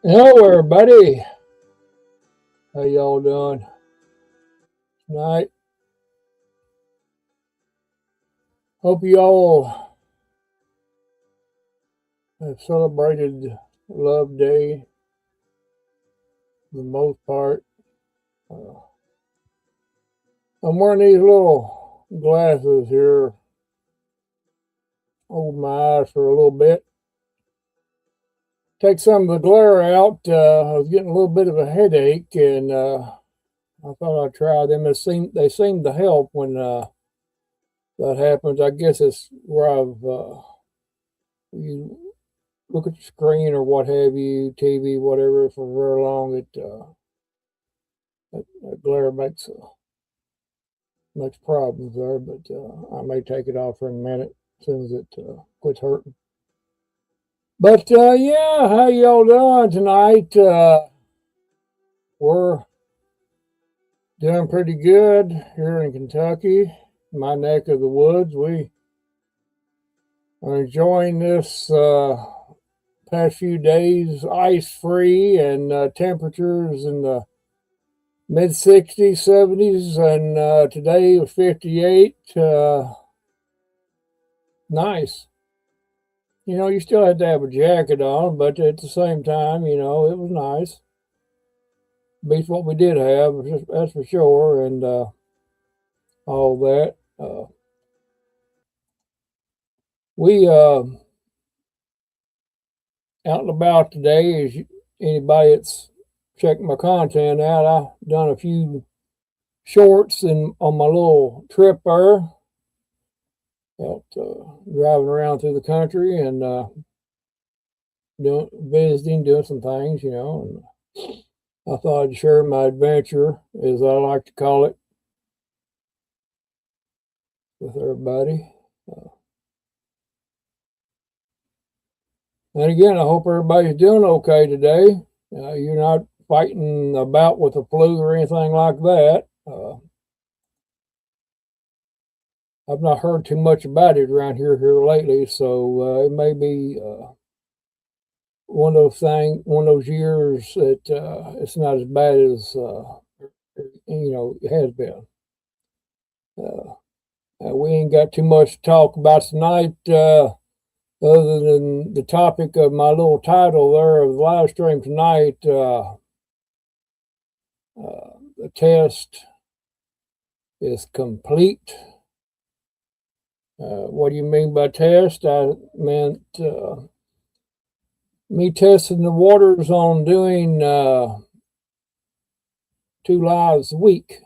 Hello, everybody. How y'all doing tonight? Hope y'all have celebrated Love Day for the most part. Uh, I'm wearing these little glasses here, hold my eyes for a little bit. Take some of the glare out. I was getting a little bit of a headache, and I thought I'd try them. They seem to help when that happens. I guess it's where you look at the screen or what have you, TV, whatever, for very long. That glare makes problems there. But I may take it off for a minute as soon as it quits hurting. But yeah, how y'all doing tonight? We're doing pretty good here in Kentucky, my neck of the woods. We are enjoying this past few days ice free and temperatures in the mid 60s, 70s, and today was 58. Nice. You still had to have a jacket on, but at the same time, it was nice. Beats what we did have, that's for sure, and all that. We out and about today. As anybody that's checked my content out, I've done a few shorts on my little trip there. Out driving around through the country and visiting, doing some things, and I thought I'd share my adventure, as I like to call it, with everybody. And again, I hope everybody's doing okay today. You're not fighting about with the flu or anything like that. I've not heard too much about it around here lately, so it may be one of those years that it's not as bad as it has been. We ain't got too much to talk about tonight, other than the topic of my little title there of the live stream tonight. The test is complete. What do you mean by test? I meant me testing the waters on doing 2 lives a week.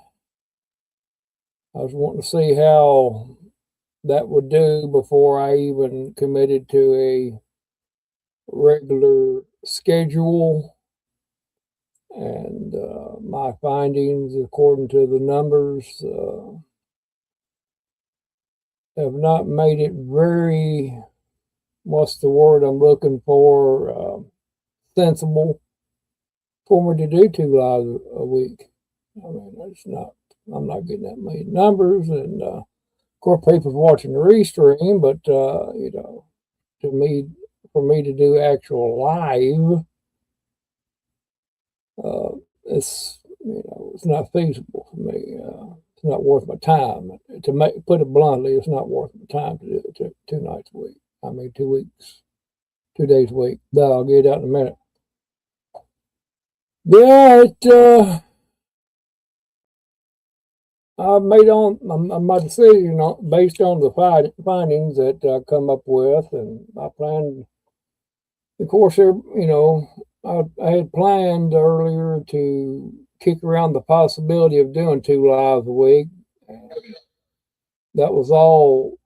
I was wanting to see how that would do before I even committed to a regular schedule. And my findings, according to the numbers, have not made it very, what's the word I'm looking for, sensible for me to do 2 lives a week. I mean, I'm not getting that many numbers, and of course, people's watching the restream, but for me to do actual live, it's not feasible for me. It's not worth my time. Put it bluntly, it's not worth my time to do it 2 nights a week. I mean, 2 weeks, 2 days a week. I'll get it out in a minute. Yeah, I made my decision based on the findings that I come up with, and I planned. Of course, I had planned earlier to kick around the possibility of doing 2 lives a week. That was all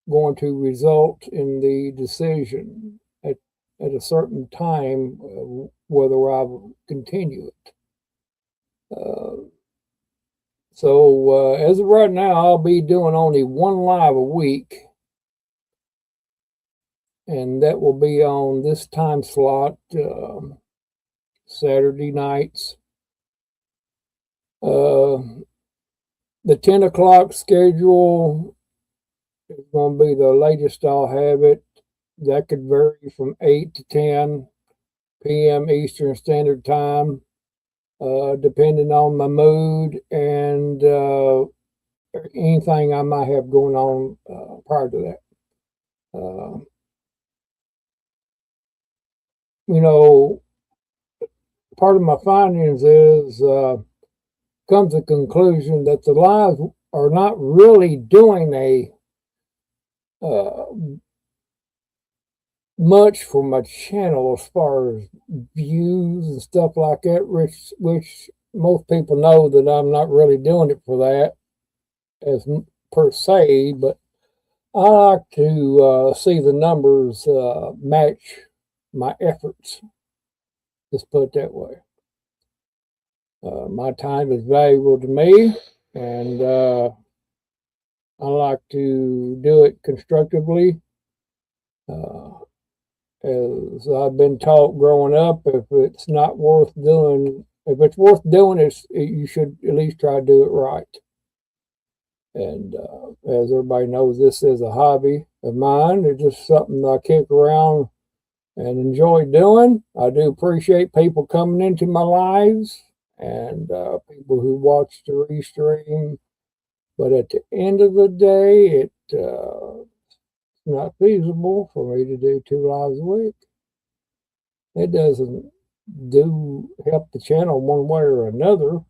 going to result in the decision at a certain time whether I would continue it. So as of right now, I'll be doing only 1 live a week, and that will be on this time slot, Saturday nights. The 10 o'clock schedule is going to be the latest I'll have it. That could vary from 8 to 10. p.m. Eastern Standard Time, depending on my mood and anything I might have going on prior to that. Part of my findings is comes to the conclusion that the lives are not really doing a much for my channel as far as views and stuff like that, which most people know that I'm not really doing it for that as per se, but I like to see the numbers match my efforts. Let's put it that way. My time is valuable to me, and I like to do it constructively. As I've been taught growing up, if it's worth doing, you should at least try to do it right. And as everybody knows, this is a hobby of mine. It's just something I kick around and enjoy doing. I do appreciate people coming into my lives and people who watch the restream. But at the end of the day, it's not feasible for me to do 2 lives a week. It doesn't help the channel one way or another,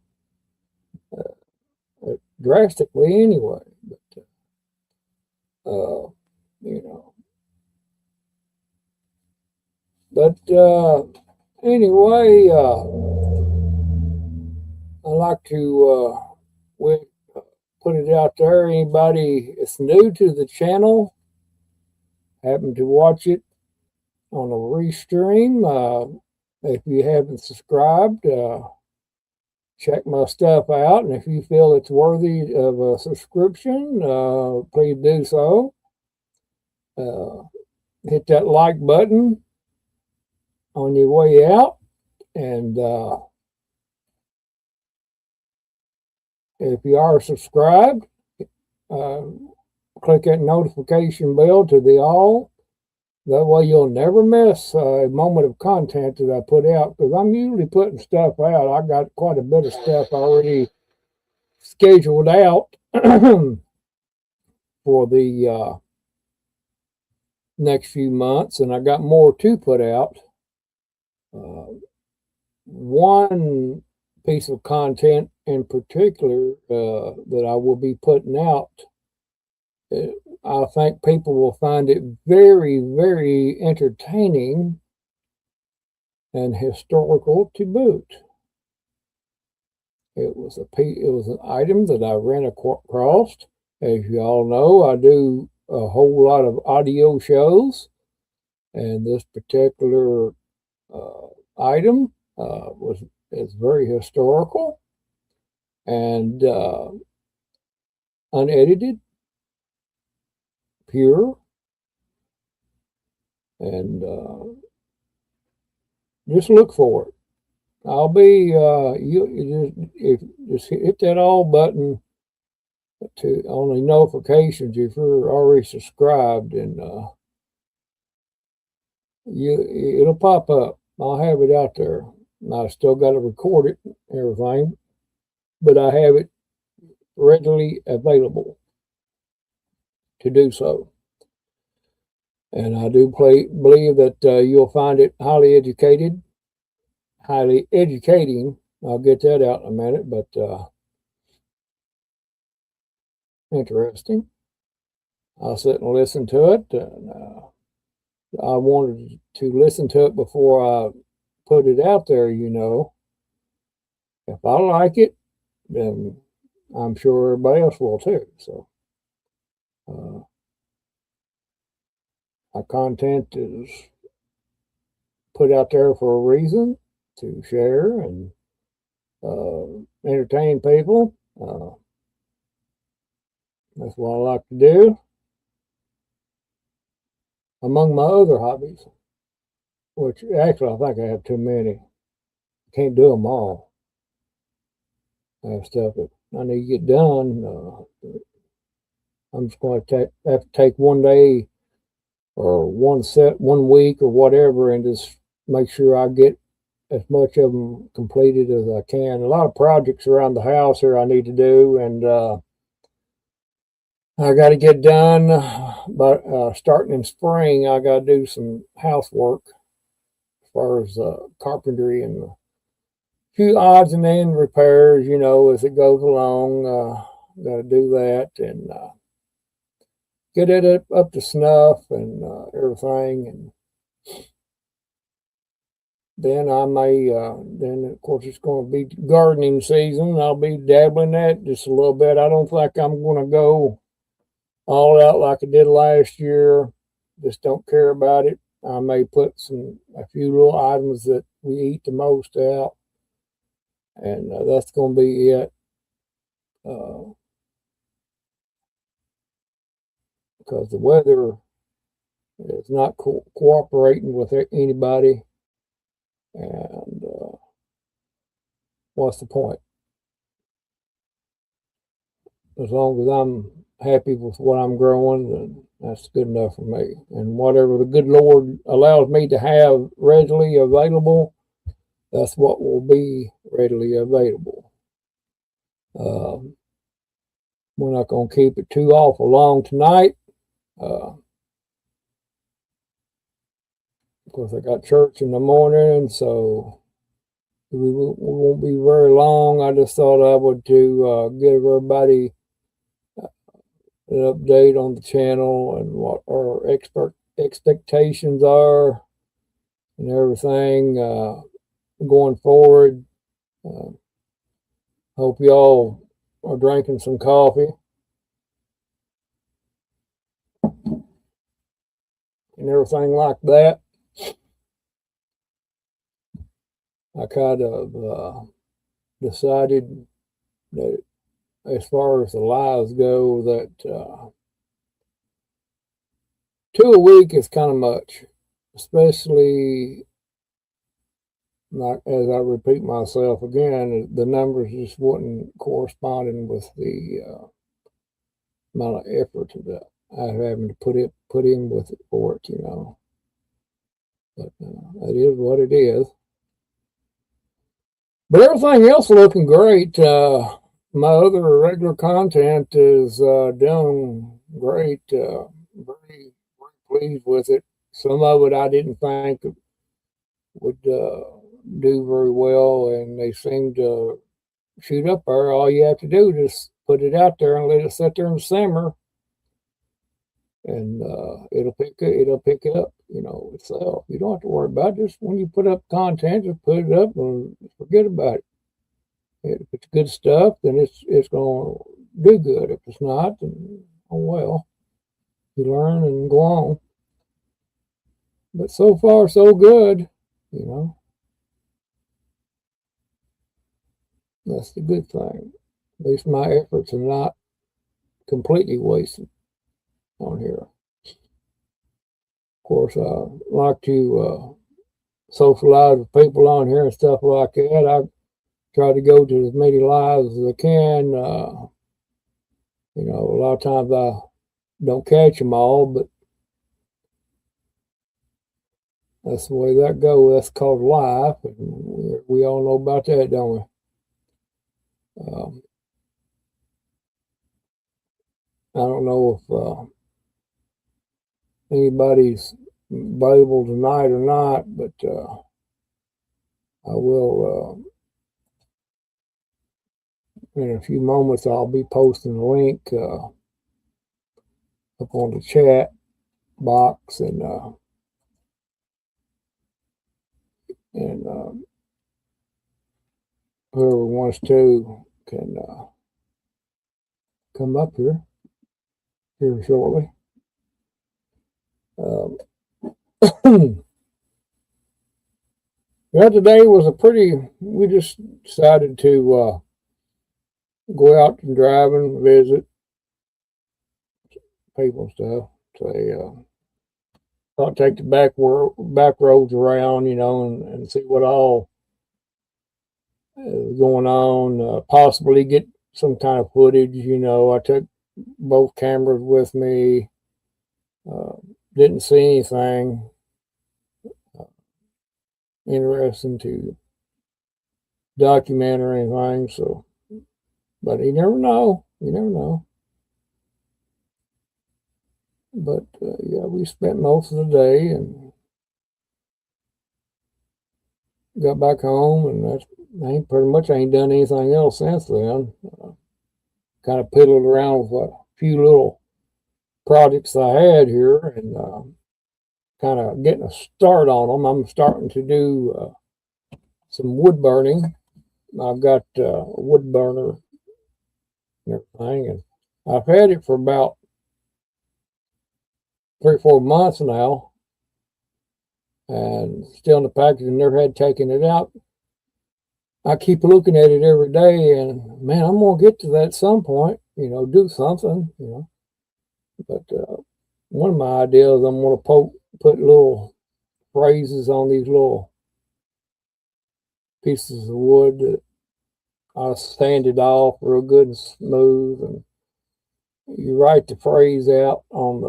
drastically anyway. But anyway, I like to put it out there. Anybody that's new to the channel, happen to watch it on a restream, if you haven't subscribed, check my stuff out, and if you feel it's worthy of a subscription, please do so. Hit that like button on your way out, and if you are subscribed, click that notification bell to the all. That way you'll never miss a moment of content that I put out, because I'm usually putting stuff out. I got quite a bit of stuff already scheduled out for the next few months, and I got more to put out. One piece of content in particular that I will be putting out, I think people will find it very, very entertaining and historical to boot. It was an item that I ran across. As you all know, I do a whole lot of audio shows, and this particular item is very historical and unedited, pure, and just look for it. I'll be just hit that all button on the notifications if you're already subscribed, and it'll pop up. I'll have it out there. I still got to record it and everything, but I have it readily available to do so. And I do believe that you'll find it highly educating. I'll get that out in a minute, but interesting. I'll sit and listen to it. And, I wanted to listen to it before I put it out there, If I like it, then I'm sure everybody else will too. So my content is put out there for a reason, to share and entertain people. That's what I like to do, among my other hobbies, which actually I think I have too many. I can't do them all. I have stuff that I need to get done. I'm just going to have to take one day or one week or whatever, and just make sure I get as much of them completed as I can. A lot of projects around the house here I need to do, and I got to get done. But starting in spring, I got to do some housework as far as carpentry and a few odds and end repairs, as it goes along. Got to do that and get it up to snuff and everything. And then I may, then of course it's going to be gardening season. I'll be dabbling that just a little bit. I don't think I'm going to go all out like I did last year. Just don't care about it. I may put a few little items that we eat the most out, and that's going to be it. Because the weather is not cooperating with anybody, and what's the point? As long as I'm happy with what I'm growing, then that's good enough for me. And whatever the good Lord allows me to have readily available, that's what will be readily available. We're not going to keep it too awful long tonight. Of course, I got church in the morning, so we won't be very long. I just thought I would give everybody an update on the channel and what our expectations are and everything going forward. Hope y'all are drinking some coffee and everything like that. I kind of decided that as far as the lives go, that 2 a week is kind of much, especially not, as I repeat myself again, the numbers just wasn't corresponding with the amount of effort that I'm having to put in with it for it, But it is what it is. But everything else looking great. My other regular content is doing great. Very, very pleased with it. Some of it I didn't think would do very well, and they seem to shoot up there. All you have to do is just put it out there and let it sit there and simmer, and it'll pick it up, itself. You don't have to worry about it. Just when you put up content, just put it up and forget about it. If it's good stuff, then it's going to do good. If it's not, then oh well. You learn and go on. But so far, so good, That's the good thing. At least my efforts are not completely wasted on here. Of course, I like to socialize with people on here and stuff like that. I try to go to as many lives as I can. A lot of times I don't catch them all, but that's the way that goes. That's called life, and we all know about that, don't we? I don't know if anybody's available tonight or not, but I will. In a few moments, I'll be posting a link up on the chat box, and whoever wants to can come up here shortly. Yeah, today was we just decided to go out and drive and visit people and stuff. So I'll take the back roads around, and see what all is going on. Possibly get some kind of footage. I took both cameras with me. Didn't see anything. interesting to document or anything. So, but you never know. You never know. But yeah, we spent most of the day and got back home, and that's I ain't done anything else since then. Kind of piddled around with a few little projects I had here, and kind of getting a start on them. I'm starting to do some wood burning. I've got a wood burner and everything, and I've had it for about 3 or 4 months now, and still in the package, and never had taken it out. I keep looking at it every day, and man, I'm gonna get to that at some point. Do something. But one of my ideas, I'm gonna put little phrases on these little pieces of wood that I sand it off real good and smooth, and you write the phrase out on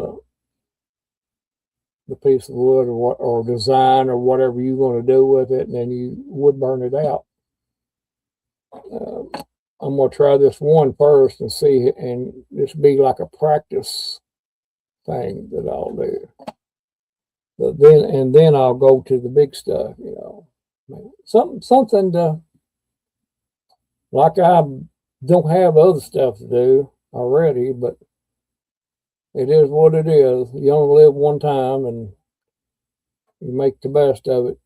the piece of wood or design or whatever you're going to do with it, and then you wood burn it out. I'm going to try this one first and see, and this be like a practice thing that I'll do. But then I'll go to the big stuff, something to, like I don't have other stuff to do already, but it is what it is. You only live one time, and you make the best of it.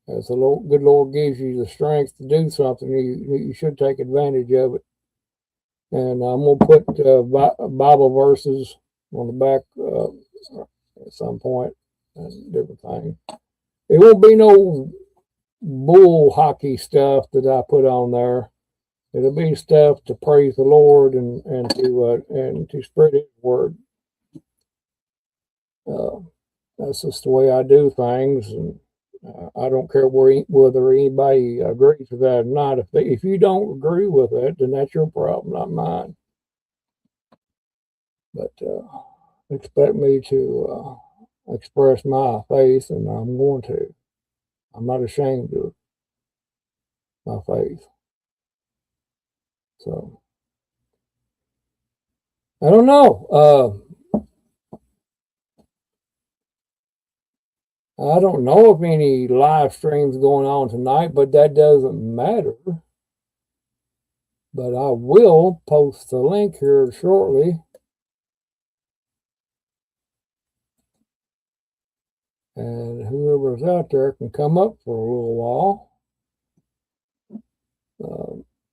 As the good Lord gives you the strength to do something, you should take advantage of it. And I'm going to put Bible verses on the back at some point and different things. It won't be no bull hockey stuff that I put on there. It'll be stuff to praise the Lord and to spread His word. That's just the way I do things, and I don't care whether anybody agrees with that or not. If you don't agree with it, then that's your problem, not mine. But expect me to express my faith, and I'm going to. I'm not ashamed of my faith. So I don't know. I don't know if any live streams going on tonight, but that doesn't matter. But I will post the link here shortly. And whoever's out there can come up for a little while.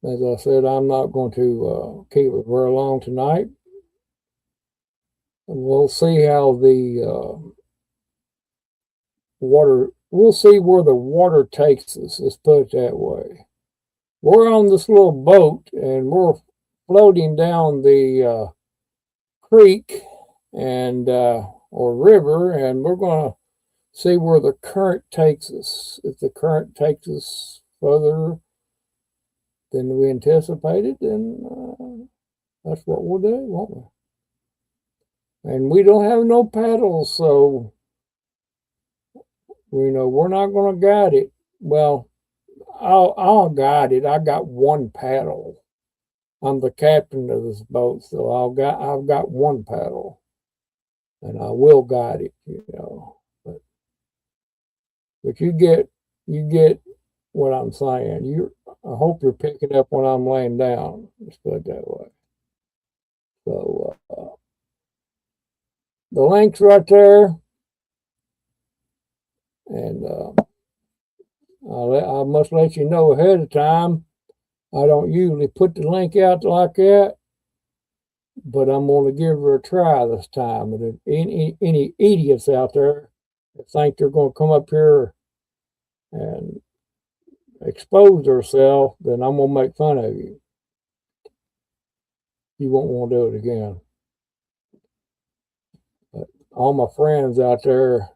As I said, I'm not going to keep it very long tonight. And we'll see how the we'll see where the water takes us, let's put it that way. We're on this little boat, and we're floating down the creek and or river, and we're going to see where the current takes us. If the current takes us further than we anticipated, then that's what we'll do, won't we? And we don't have no paddles, so we're not going to guide it. Well, I'll guide it. I got one paddle. I'm the captain of this boat, so I've got one paddle, and I will guide it. But you get what I'm saying. I hope you're picking up when I'm laying down. Let's put it that way. So the link's right there, and I must let you know ahead of time. I don't usually put the link out like that, but I'm going to give her a try this time. And if any idiots out there that think they're going to come up here and expose themselves, then I'm going to make fun of you. You won't want to do it again. But all my friends out there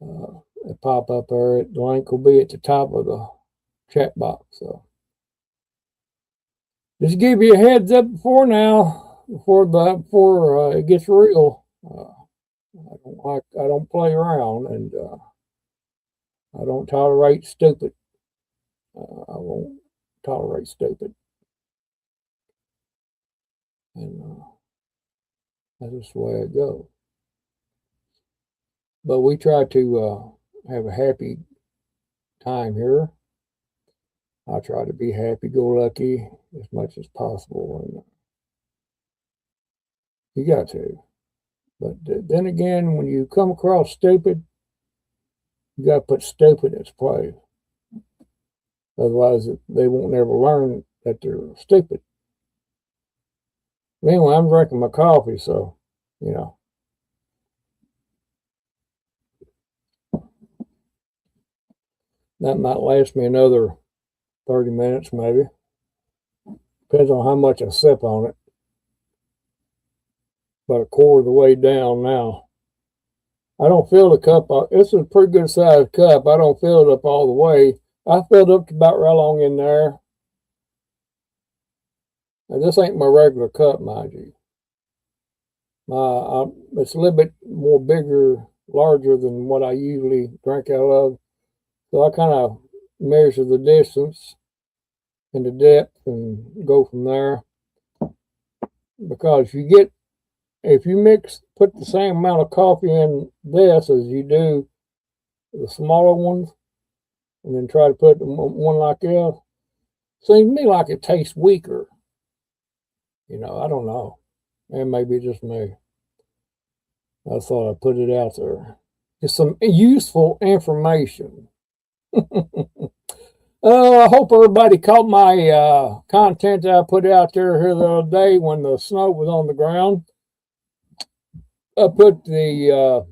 that pop up there, the link will be at the top of the chat box. So just give you a heads up before it gets real. I don't play around, and I don't tolerate stupid. I won't tolerate stupid. And that's just the way it goes. But we try to have a happy time here. I try to be happy-go-lucky as much as possible, and you got to. But then again, when you come across stupid, you got to put stupid in its place. Otherwise, they won't never learn that they're stupid. Anyway, I'm drinking my coffee, so, you know. That might last me another 30 minutes, maybe. Depends on how much I sip on it. About a quarter of the way down now. I don't fill the cup up. This is a pretty good sized cup. I don't fill it up all the way. I filled up to about right along in there. Now, this ain't my regular cup, mind you. It's a little bit more bigger, larger than what I usually drink out of. So I kind of measure the distance and the depth and go from there. Because if you put the same amount of coffee in this as you do the smaller ones, and then try to put one like this, seems to me like it tastes weaker. You know, I don't know. And maybe just me. I thought I'd put it out there. Just some useful information. I hope everybody caught my content that I put out there here the other day when the snow was on the ground. I put the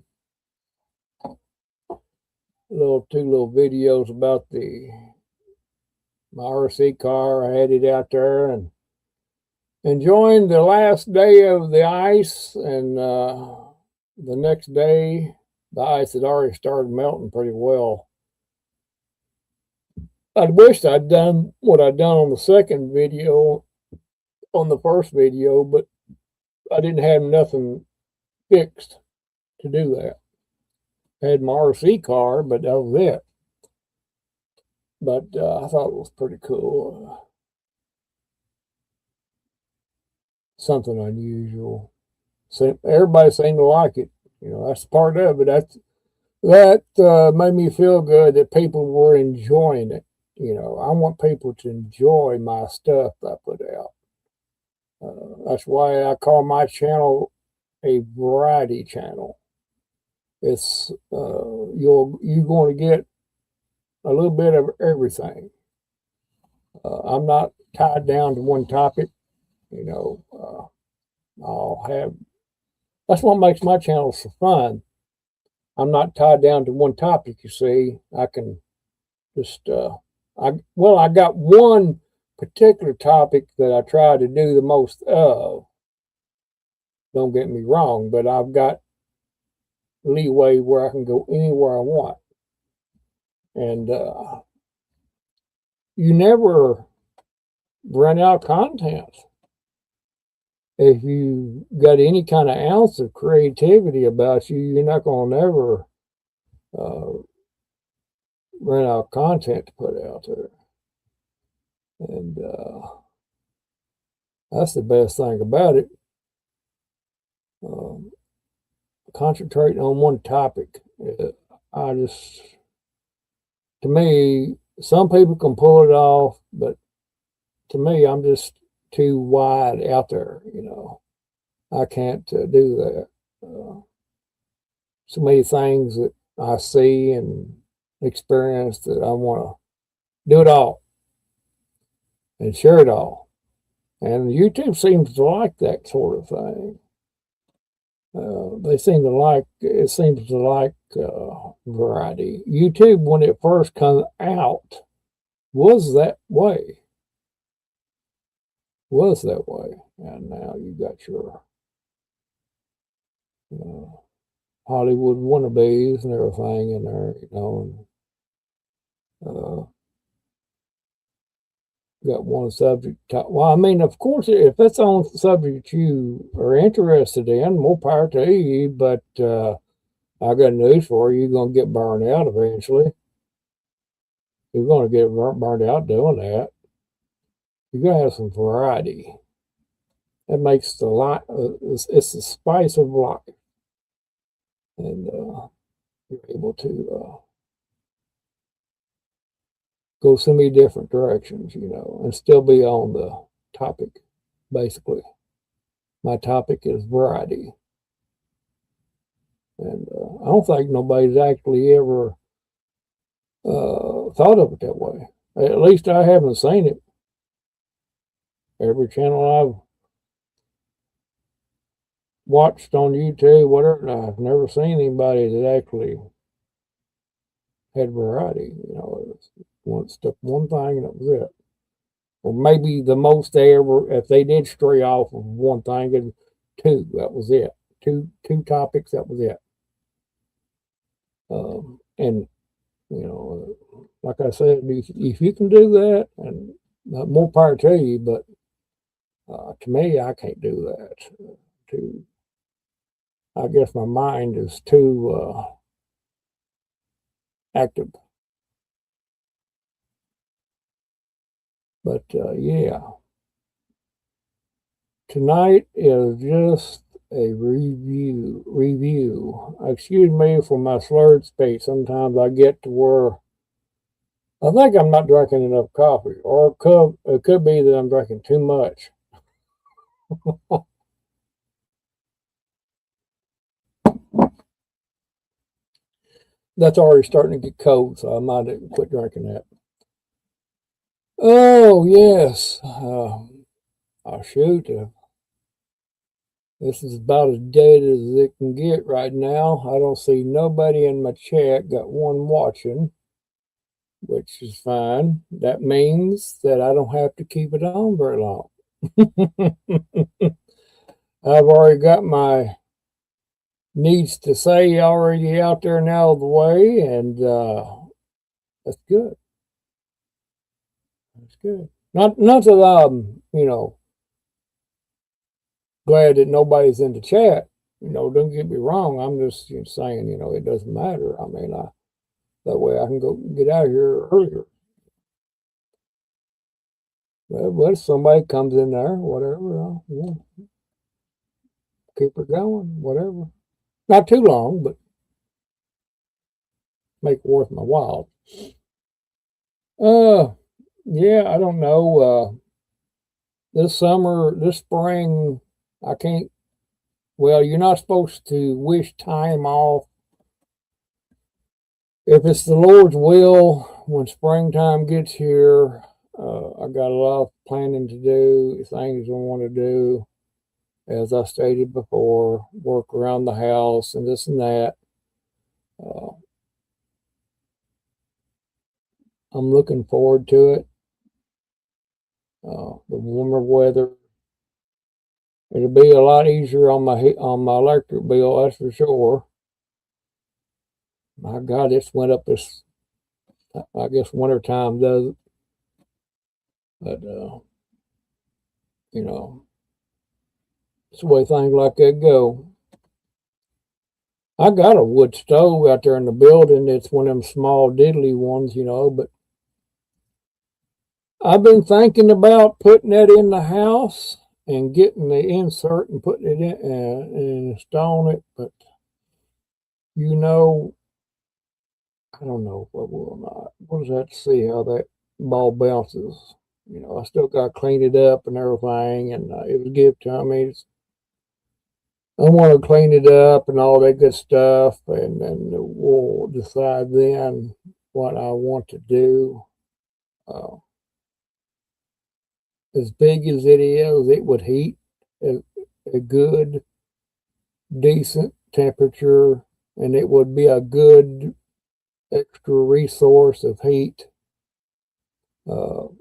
two little videos about my RC car. I had it out there and enjoying the last day of the ice, and the next day the ice had already started melting pretty well. I wished I'd done what I'd done on the second video, on the first video, but I didn't have nothing fixed to do that. I had my RC car, but that was it. But I thought it was pretty cool. Something unusual. So everybody seemed to like it. You know, that's part of it. That made me feel good that people were enjoying it. You know, I want people to enjoy my stuff that I put out. That's why I call my channel a variety channel. It's you're going to get a little bit of everything. I'm not tied down to one topic. You know, that's what makes my channel so fun. I'm not tied down to one topic, you see. I can just, I got one particular topic that I try to do the most of. Don't get me wrong, but I've got leeway where I can go anywhere I want. And you never run out of content. If you got any kind of ounce of creativity about you, you're not going to never run out of content to put out there. And that's the best thing about it. Concentrating on one topic. To me, some people can pull it off, but to me, I'm just too wide out there, you know. I can't do that. So many things that I see and experience that I want to do it all and share it all. And YouTube seems to like that sort of thing. It seems to like variety. YouTube, when it first came out, was that way. And now you got your Hollywood wannabes and everything in there, you know. And got one subject. Well, I mean, of course, if that's the only subject you are interested in, more power to you. But I got news for you: you're gonna get burned out eventually. You're going to get burned out doing that. You're going to have some variety. That makes the life, it's the spice of life. And you're able to go so many different directions, and still be on the topic, basically. My topic is variety. And I don't think nobody's actually ever thought of it that way. At least I haven't seen it. Every channel I've watched on YouTube, whatever, I've never seen anybody that actually had variety. One stuck one thing and that was it. Or maybe the most they ever, if they did stray off of one thing, and two, that was it. Two topics, that was it. And like I said, if you can do that, and more power to you, but to me, I can't do that. I guess my mind is too active. But yeah, tonight is just a review. Excuse me for my slurred speech. Sometimes I get to where I think I'm not drinking enough coffee, or it could be that I'm drinking too much. That's already starting to get cold, so I might quit drinking that. Oh, yes. Shoot. This is about as dead as it can get right now. I don't see nobody in my chat. Got one watching, which is fine. That means that I don't have to keep it on very long. I've already got my needs to say already out there and out of the way, and that's good. That's good. Not that I'm, glad that nobody's in the chat. Don't get me wrong. I'm just saying, it doesn't matter. I mean, that way I can go get out of here earlier. But if somebody comes in there, whatever, keep her going, whatever. Not too long, but make it worth my while. Yeah, I don't know. This spring, I can't. Well, you're not supposed to wish time off. If it's the Lord's will, when springtime gets here, I got a lot of planning to do, things I want to do. As I stated before, work around the house and this and that. I'm looking forward to it. The warmer weather. It'll be a lot easier on my electric bill, that's for sure. My God, it's went up this. I guess winter time does it, but it's the way things like that go. I got a wood stove out there in the building. It's one of them small diddly ones, but I've been thinking about putting that in the house and getting the insert and putting it in and installing it, but I don't know if I will or not. We'll just have to see how that ball bounces. I still got to clean it up and everything, and it was given to me. I want to clean it up and all that good stuff, and then we'll decide then what I want to do. As big as it is, it would heat a good, decent temperature, and it would be a good extra resource of heat. We'll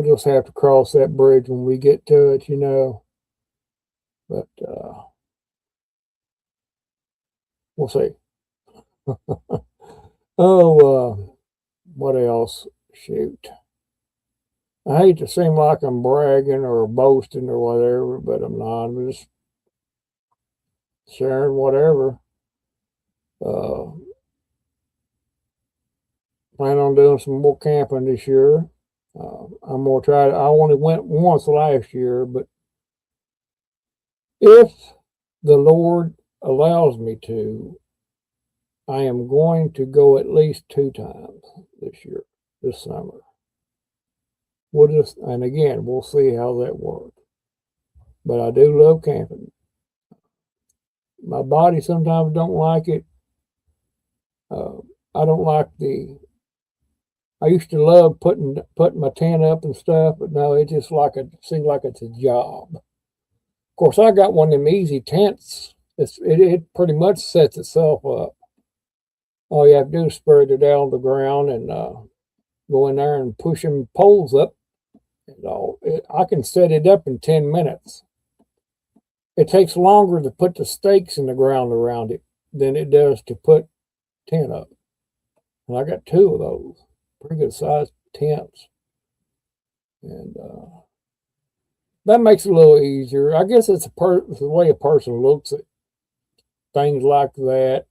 just have to cross that bridge when we get to it, But we'll see. What else? Shoot. I hate to seem like I'm bragging or boasting or whatever, but I'm not. I'm just sharing whatever. Plan on doing some more camping this year. I'm gonna try. I only went once last year, but if the Lord allows me to, I am going to go at least 2 times this year, this summer. And again, we'll see how that works. But I do love camping. My body sometimes don't like it. I don't like I used to love putting my tent up and stuff, but no, it just seems like it's a job. Of course, I got one of them easy tents. It pretty much sets itself up. All you have to do is spread it down on the ground and go in there and push them poles up. I can set it up in 10 minutes. It takes longer to put the stakes in the ground around it than it does to put tent up. And I got 2 of those pretty good sized tents. And that makes it a little easier. I guess it's the way a person looks at things like that.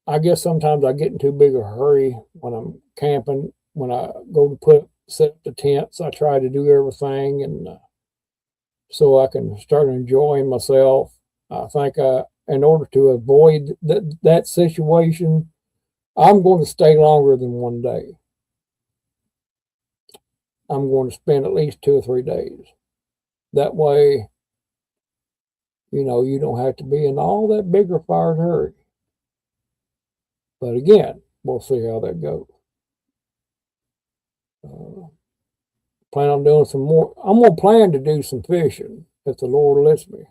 I guess sometimes I get in too big a hurry when I'm camping. When I go to set up the tents, I try to do everything, and so I can start enjoying myself. I think in order to avoid that situation, I'm going to stay longer than one day. I'm going to spend at least 2 or 3 days. That way, you don't have to be in all that bigger fire hurry. But again, we'll see how that goes. Plan on doing some more. I'm going to plan to do some fishing if the Lord lets me.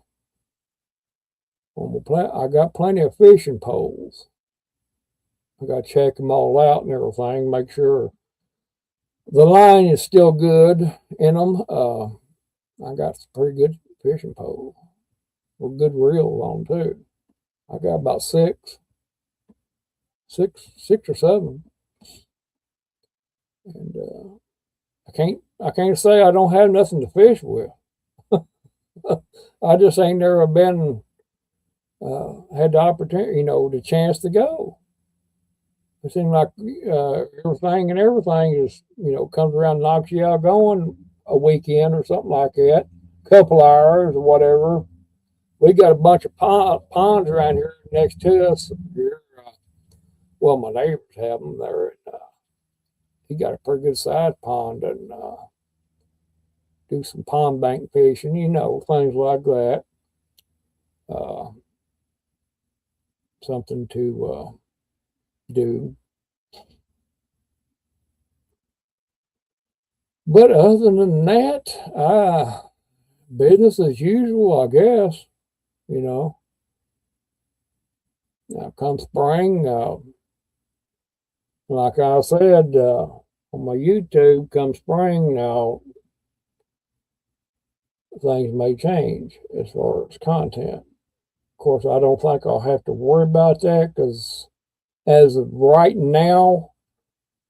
I got plenty of fishing poles. I got to check them all out and everything, make sure the line is still good in them. I got some pretty good fishing poles with good reels on too. I got about six or 7, and I can't say I don't have nothing to fish with. I just ain't never been had the opportunity, the chance to go. It seems like everything is, comes around and knocks you out going a weekend or something like that, couple hours or whatever. We got a bunch of ponds around here next to us. Well, my neighbors have them there. He got a pretty good sized pond and do some pond bank fishing, things like that. Something to do. But other than that, business as usual, I guess. Now come spring, like I said on my YouTube, come spring now, things may change as far as content. Of course, I don't think I'll have to worry about that because as of right now,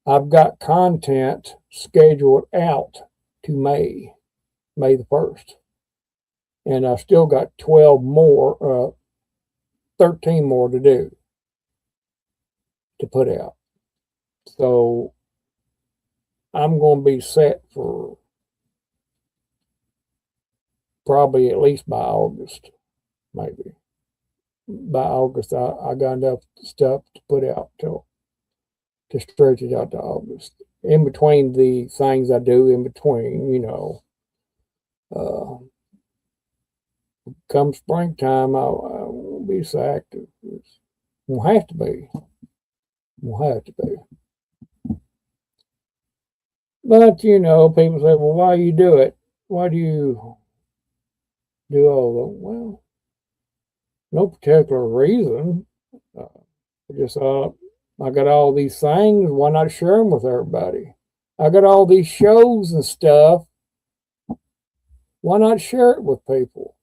I've got content scheduled out to May the 1st. And I've still got 13 more to do, to put out. So I'm going to be set for probably at least by August, maybe. By August, I got enough stuff to put out to stretch it out to August. In between the things I do in between, come springtime, I won't be so active. Won't have to be. But, people say, well, why do you do it? Why do you do all that? Well, no particular reason. I got all these things. Why not share them with everybody? I got all these shows and stuff. Why not share it with people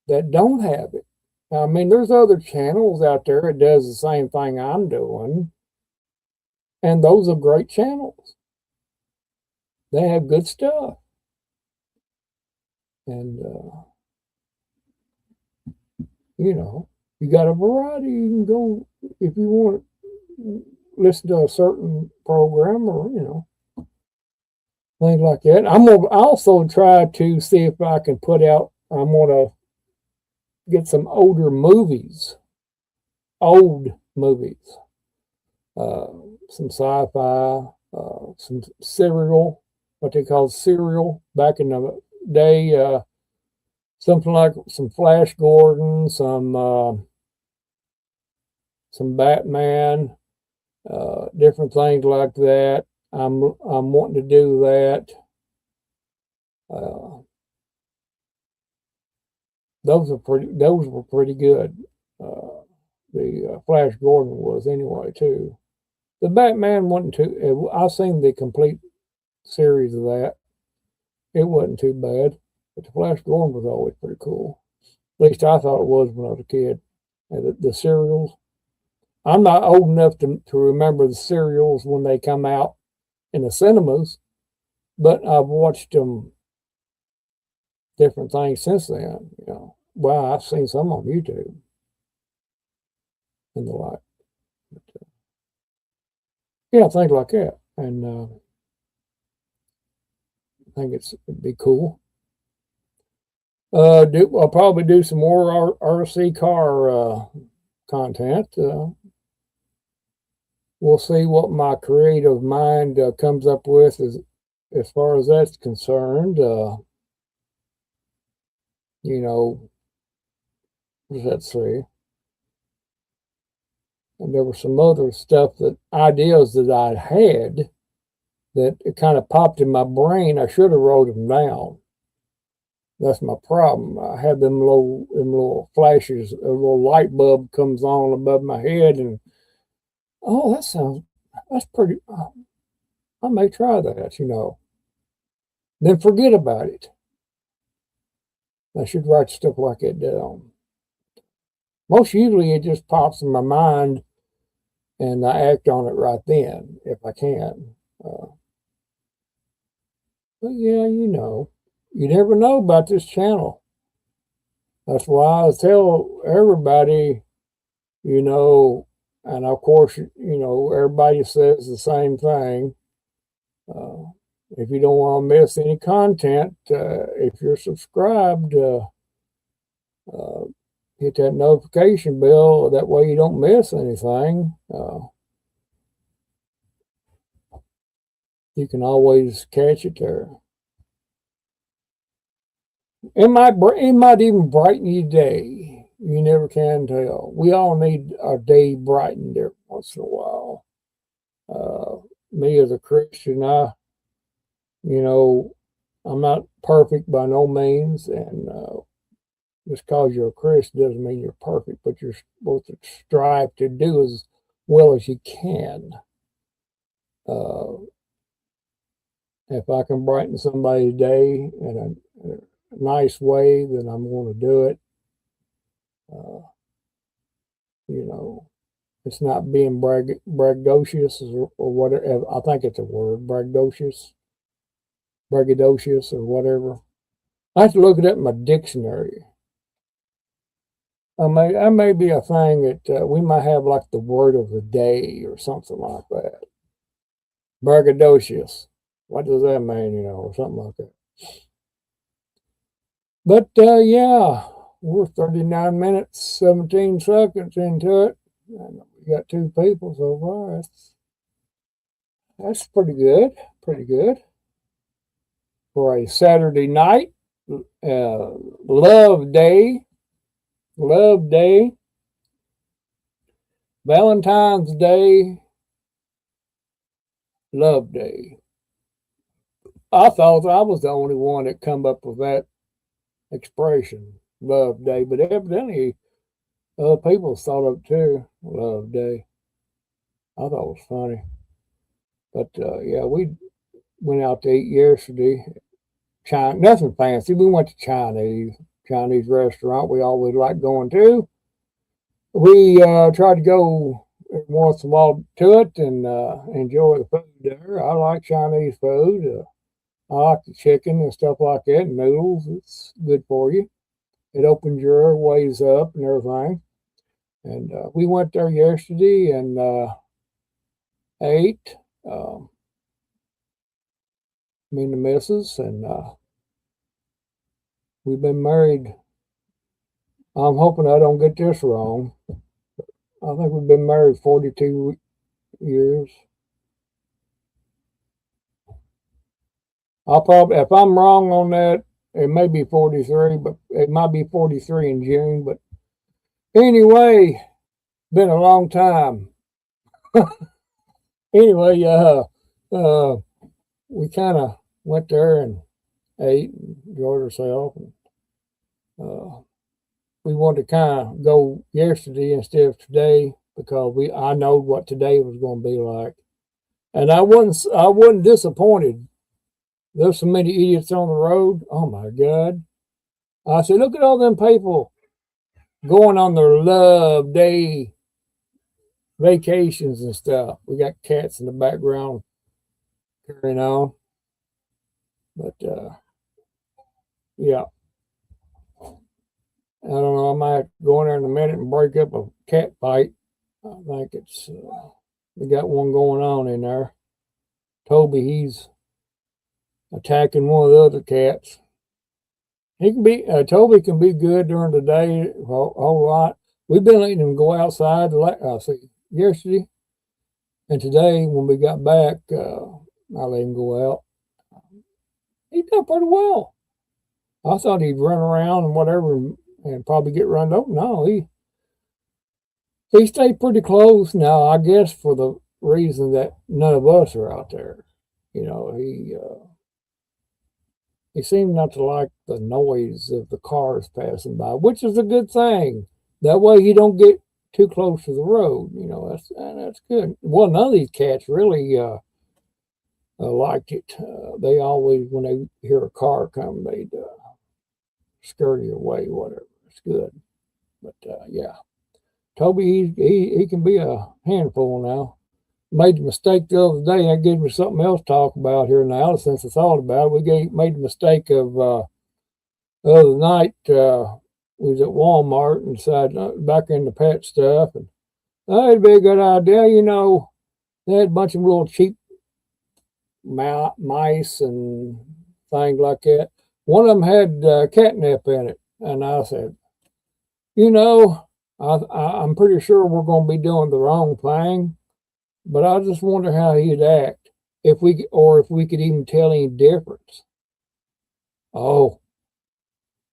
that don't have it? I mean, there's other channels out there that does the same thing I'm doing. And those are great channels. They have good stuff. And, you got a variety. You can go, if you want listen to a certain program, or things like that. I'm gonna also try to see if I can put out. I'm gonna get some older movies, old movies, some sci-fi, some serial, what they call serial back in the day. Something like some Flash Gordon, some Batman, different things like that. I'm wanting to do that. Those were pretty good. The Flash Gordon was anyway too. The Batman wasn't too. I've seen the complete series of that. It wasn't too bad, but the Flash Gordon was always pretty cool. At least I thought it was when I was a kid. And the serials. I'm not old enough to remember the serials when they come out in the cinemas, but I've watched them different things since then. Well, I've seen some on YouTube and the like. But, yeah, things like that, and I think it'd be cool. I'll probably do some more RC car content. We'll see what my creative mind comes up with as far as that's concerned. What does that say? And there were some other ideas that I'd had that it kind of popped in my brain. I should have wrote them down. That's my problem. I have them little flashes. A little light bulb comes on above my head, and that's pretty. I may try that. Then forget about it. I should write stuff like that down. Most usually, it just pops in my mind, and I act on it right then if I can. But yeah, you never know about this channel. That's why I tell everybody, and of course, everybody says the same thing. If you don't want to miss any content, if you're subscribed, hit that notification bell. That way you don't miss anything. You can always catch it there. It might even brighten your day. You never can tell. We all need our day brightened every once in a while. Me as a Christian, I'm not perfect by no means, and just because you're a Christian doesn't mean you're perfect, but you're supposed to strive to do as well as you can. If I can brighten somebody's day in a nice way, then I'm going to do it. It's not being braggadocious or whatever. I think it's a word, braggadocious or whatever. I have to look it up in my dictionary. That may be a thing that we might have, like the word of the day or something like that. Braggadocious. What does that mean, or something like that. But yeah, we're 39 minutes, 17 seconds into it. And we got 2 people so far. That's pretty good. Pretty good. For a Saturday night, Love Day, Valentine's Day, Love Day. I thought I was the only one that come up with that expression, Love Day, but evidently other people thought of it too, Love Day. I thought it was funny. But yeah, we went out to eat yesterday. Nothing fancy. We went to Chinese restaurant we always like going to. We try to go once in a while to it and enjoy the food there. I like Chinese food. I like the chicken and stuff like that, and noodles. It's good for you. It opens your airways up and everything. And we went there yesterday, and 8. Me and the missus, and we've been married. I'm hoping I don't get this wrong. I think we've been married 42 years. I'll probably, if I'm wrong on that, it may be 43, but it might be 43 in June. But anyway, been a long time. Anyway, we kind of went there and ate and enjoyed ourselves. And, we wanted to kind of go yesterday instead of today because I know what today was going to be like, and I wasn't disappointed. There's so many idiots on the road. Oh my God! I said, look at all them people going on their love day vacations and stuff. We got cats in the background carrying on, but yeah. I don't know. I might go in there in a minute and break up a cat fight. I think it's we got one going on in there. Toby, he's attacking one of the other cats. He can be Toby can be good during the day a whole lot. We've been letting him go outside. Yesterday and today when we got back, I let him go out. He done pretty well. I thought he'd run around and whatever and probably get run over. No, he stayed pretty close. Now, I guess for the reason that none of us are out there. You know, he seemed not to like the noise of the cars passing by, which is a good thing. That way you don't get too close to the road. You know, that's good. Well, none of these cats really liked it. They always, when they hear a car come, they'd scurry away, whatever. It's good. But yeah, Toby, he can be a handful now. Made the mistake the other day. That gave me something else to talk about here now. Since I thought about it, made the mistake of the other night. We was at Walmart and decided back into pet stuff, and it'd be a good idea. You know, they had a bunch of little cheap mice and things like that. One of them had catnip in it, and I said, you know, I'm pretty sure we're going to be doing the wrong thing, but I just wonder how he'd act if we could even tell any difference. Oh,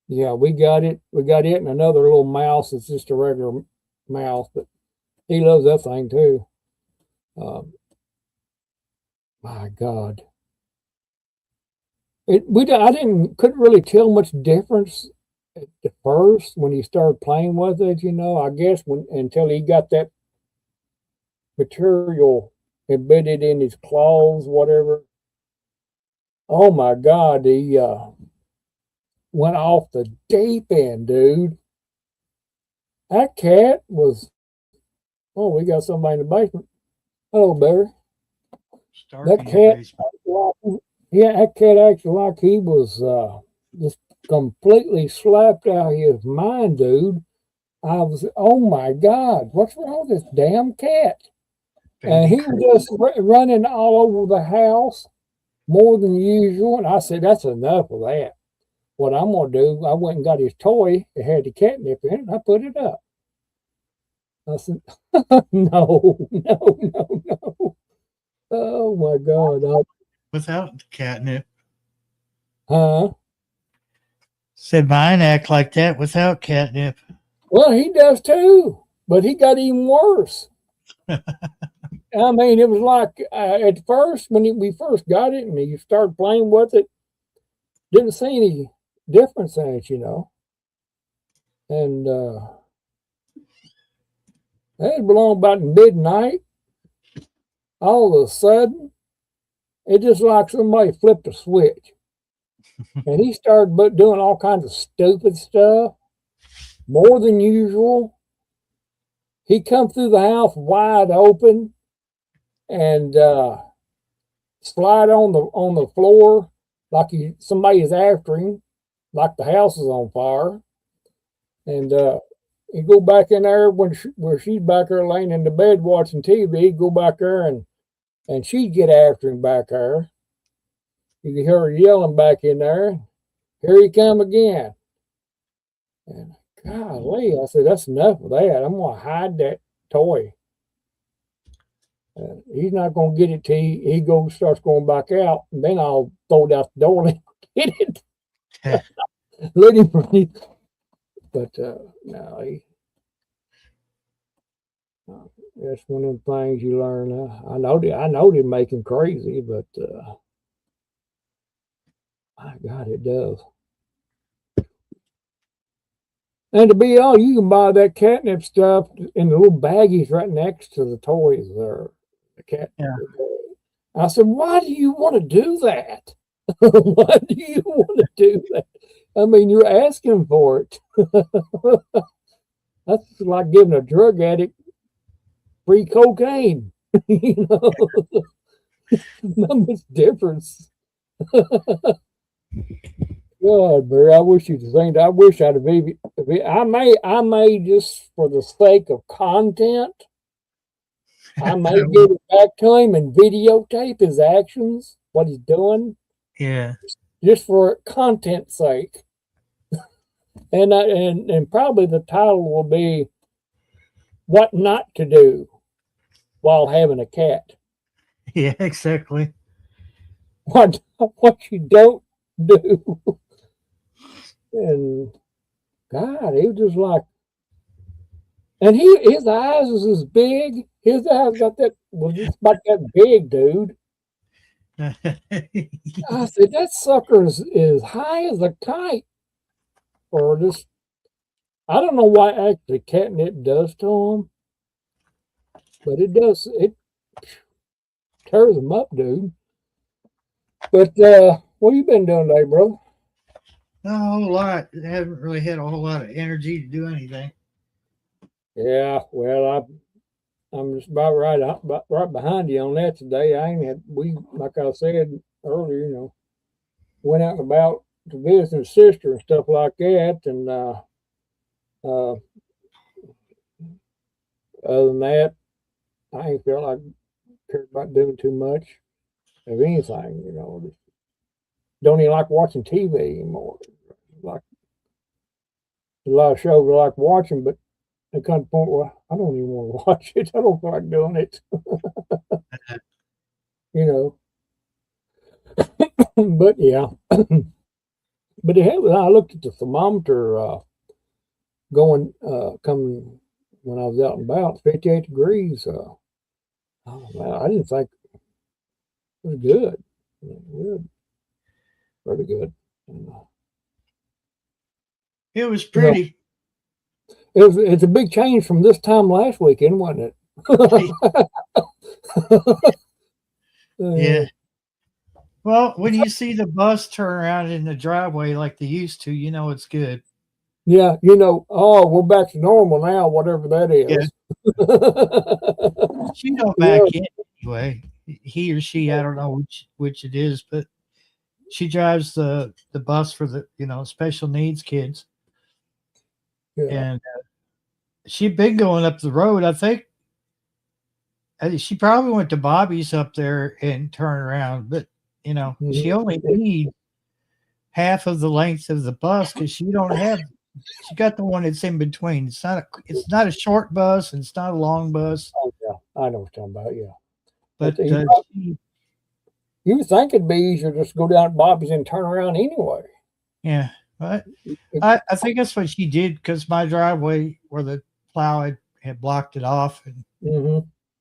yeah, we got it. We got it and another little mouse. It's just a regular mouse, but he loves that thing too. My God. I couldn't really tell much difference at the first when he started playing with it, you know. I guess until he got that material embedded in his claws, whatever. Oh my God, he went off the deep end, dude. That cat was. Oh, we got somebody in the basement. Hello, Barry. That cat. Yeah, that cat acted like he was just completely slapped out of his mind, dude. I was, oh my God, what's wrong with this damn cat? And he was just running all over the house more than usual. And I said, that's enough of that. What I'm going to do, I went and got his toy. It had the catnip in it, and I put it up. I said, no. Oh my God. Without catnip. Huh? Said mine act like that without catnip. Well, he does too, but he got even worse. I mean, it was like at first when we first got it and he started playing with it, didn't see any difference in it, you know. And it was along about midnight. All of a sudden, it just like somebody flipped a switch. And he started doing all kinds of stupid stuff, more than usual. He come through the house wide open and slide on the floor like somebody is after him, like the house is on fire. And he go back in there where she's back there laying in the bed watching TV. He'd go back there and and she'd get after him back there. You could hear her yelling back in there. Here he come again. And golly, I said, that's enough of that. I'm going to hide that toy. He's not going to get it till he starts going back out, and then I'll throw it out the door and get it. Let him run. But no, that's one of the things you learn. I know they make him crazy, but my God, it does. And to be honest, you can buy that catnip stuff in the little baggies right next to the toys there. The cat. Yeah. I said, why do you want to do that? Why do you want to do that? I mean, you're asking for it. That's like giving a drug addict free cocaine. You know, not much difference. God, Barry, I wish you'd think. I wish I'd have. I may just for the sake of content. I may give it back to him and videotape his actions, what he's doing. Yeah. Just for content's sake. And probably the title will be "What Not to Do While Having a Cat." Yeah, exactly. What you don't do. And God, he was just like, and his eyes was as big. His eyes was just about that big, dude. I said, that sucker is as high as a kite. Or just, I don't know what actually catnip does to him, but it does. It tears them up, dude. But what you been doing today, bro? Not a whole lot. I haven't really had a whole lot of energy to do anything. Yeah, well, I'm just about right behind you on that today. I ain't had like I said earlier, you know, went out and about to visit his sister and stuff like that, and other than that, I ain't felt like cared about doing too much of anything, you know. Just don't even like watching TV anymore. Like a lot of shows I like watching, but it comes to the point where I don't even want to watch it. I don't feel like doing it. You know. But yeah. But I looked at the thermometer coming when I was out and about, 58 degrees. Oh man, I didn't think it was good. Good. Pretty good. It was pretty. It's a big change from this time last weekend, wasn't it? Yeah. Well, when you see the bus turn around in the driveway like they used to, you know it's good. Yeah, you know, we're back to normal now, whatever that is. Yeah. She don't back in anyway. He or she, I don't know which it is, but she drives the bus for the special needs kids. Yeah. And she'd been going up the road. I think she probably went to Bobby's up there and turned around, but she only needs half of the length of the bus because she got the one that's in between. It's not a short bus and it's not a long bus. Oh yeah, I know what you're talking about. Yeah, but you would think it'd be easier just to go down to Bobby's and turn around anyway. Yeah, but I think that's what she did because my driveway where the plow had blocked it off, and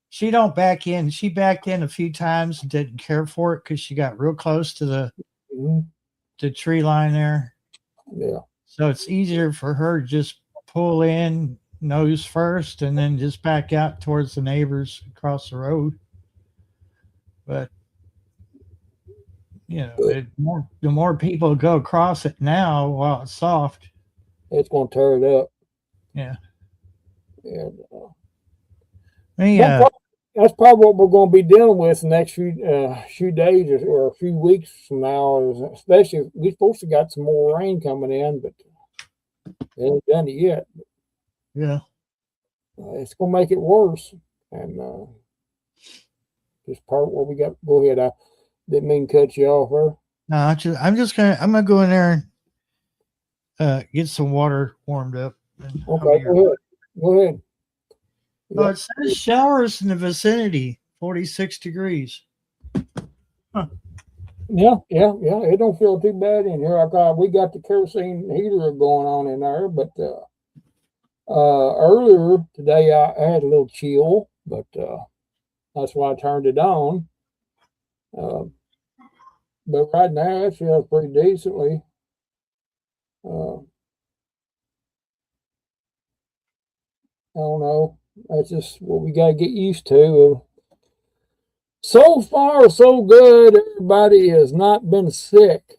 she don't back in. She backed in a few times and didn't care for it because she got real close to the tree line there. Yeah. So it's easier for her to just pull in nose first and then just back out towards the neighbors across the road. But the more people go across it now while it's soft, it's going to tear it up. Yeah. And that's probably what we're going to be dealing with the next few days or a few weeks from now. Especially, we're supposed to got some more rain coming in, but they haven't done it yet. Yeah. It's going to make it worse. And this part where we got. Go ahead. I didn't mean to cut you off there. No, I'm gonna go in there and get some water warmed up. Okay, go ahead. Go ahead. Oh, it says showers in the vicinity, 46 degrees. Huh. Yeah. It don't feel too bad in here. We got the kerosene heater going on in there, but earlier today I had a little chill, but that's why I turned it on. But right now it feels pretty decently. I don't know. That's just what we got to get used to. So far, so good. Everybody has not been sick,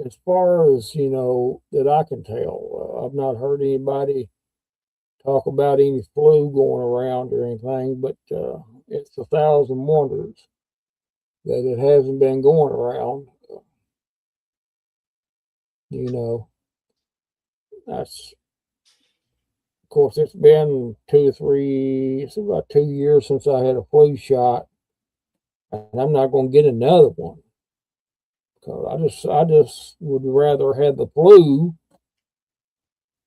as far as that I can tell. I've not heard anybody talk about any flu going around or anything, but it's 1,000 wonders that it hasn't been going around. That's, of course, it's been it's about 2 years since I had a flu shot, and I'm not going to get another one. Because I just would rather have the flu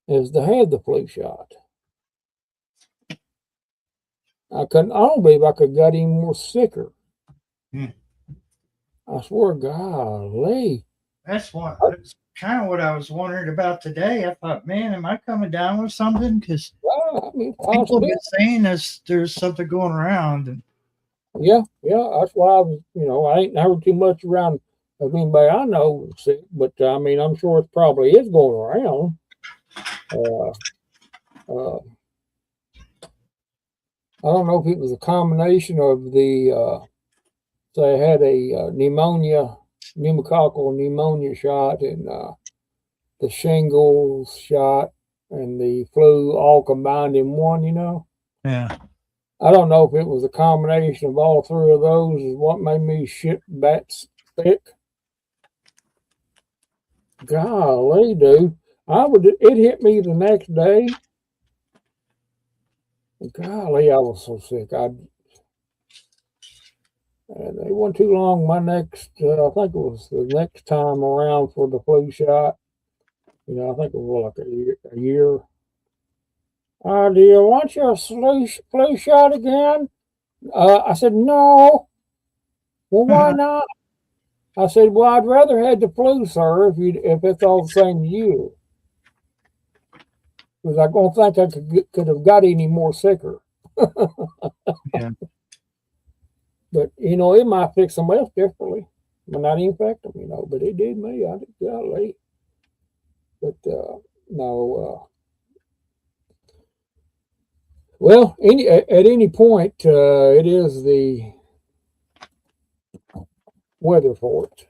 as to have the flu shot. I don't believe I could got any more sicker. I swear, golly. That's kind of what I was wondering about today. I thought, man, am I coming down with something? Because people have been saying there's something going around. And yeah, that's why I ain't heard too much around of anybody I know sick, but I'm sure it probably is going around. I don't know if it was a combination of they had a pneumococcal pneumonia shot and the shingles shot and the flu all combined in one, Yeah. I don't know if it was a combination of all three of those is what made me shit bats sick. Golly, dude. It hit me the next day. Golly, I was so sick. And it wasn't too long. I think it was the next time around for the flu shot. I think it was like a year. Do you want your flu shot again? I said, no. Well, why not? I said, well, I'd rather have the flu, sir, if it's all the same to you. Because I don't think I could have got any more sicker. Yeah. But, it might fix somebody else differently. It might not infect them, but it did me. I did golly. But, no. Well, at any point, it is the weather for it.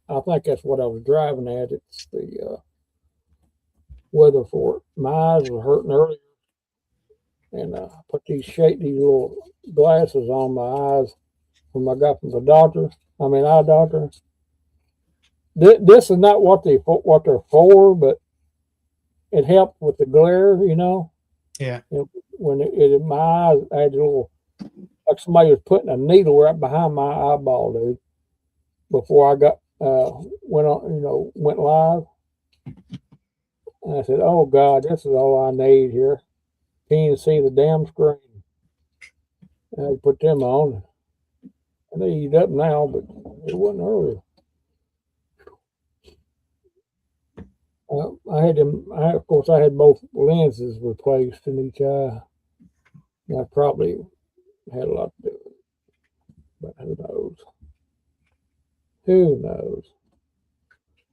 I think that's what I was driving at. It's the weather for it. My eyes were hurting earlier, and I put these little glasses on my eyes when I got from the doctor. Eye doctor. This is not what they're for, but it helped with the glare, Yeah. When my eyes, I had a little, like somebody was putting a needle right behind my eyeball, dude. Before I went live. And I said, oh God, this is all I need here. Can't even see the damn screen. And I put them on. And they eat up now, but it wasn't earlier. Of course, I had both lenses replaced in each eye. And I probably had a lot to do with it. But who knows? Who knows?